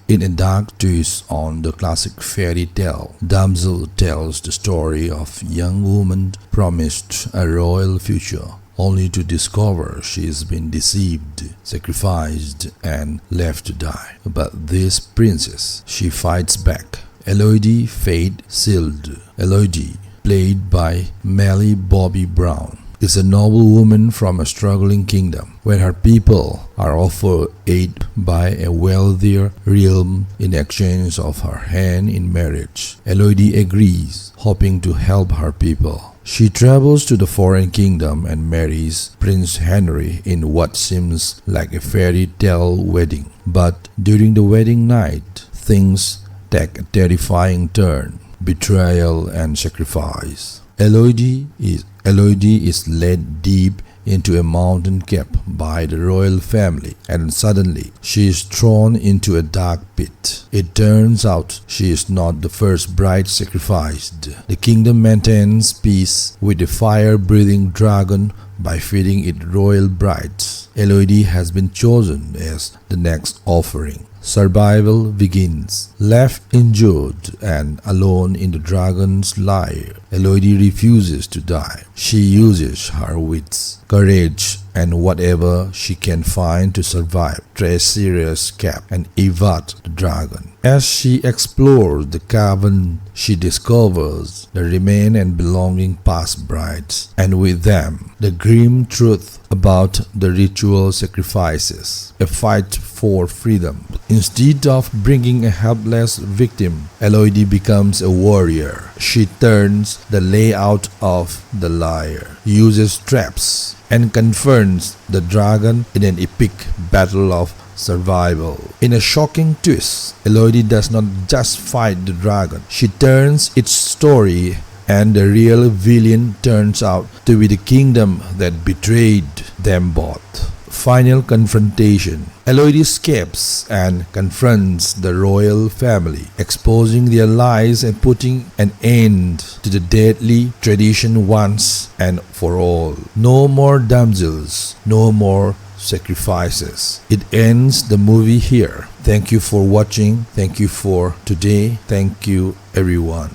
In a dark twist on the classic fairy tale, Damsel tells the story of a young woman promised a royal future, only to discover she's been deceived, sacrificed, and left to die. But this princess, she fights back. Elodie, fate sealed. Elodie, played by Millie Bobby Brown, is a noblewoman from a struggling kingdom, where her people are offered aid by a wealthier realm in exchange of her hand in marriage. Elodie agrees, hoping to help her people. She travels to the foreign kingdom and marries Prince Henry in what seems like a fairy tale wedding. But during the wedding night, things take a terrifying turn: betrayal and sacrifice. Elodie is led deep into a mountain kept by the royal family, and suddenly she is thrown into a dark pit. It turns out she is not the first bride sacrificed. The kingdom maintains peace with the fire-breathing dragon by feeding it royal brides. Elodie has been chosen as the next offering. Survival begins. Left injured and alone in the dragon's lair, Elodie refuses to die. She uses her wits, courage, and whatever she can find to survive, treacherous escape, and evade the dragon. As she explores the cavern, she discovers the remains and belonging past brides, and with them, the grim truth about the ritual sacrifices, a fight for freedom. Instead of bringing a helpless victim, Elodie becomes a warrior. She turns the layout of the lair, uses traps, and confronts the dragon in an epic battle of survival. In a shocking twist, Elodie does not just fight the dragon, she turns its story, and the real villain turns out to be the kingdom that betrayed them both. Final confrontation. Elodie escapes and confronts the royal family, exposing their lies and putting an end to the deadly tradition once and for all. No more damsels, no more sacrifices. It ends the movie here. Thank you for watching. Thank you for today. Thank you, everyone.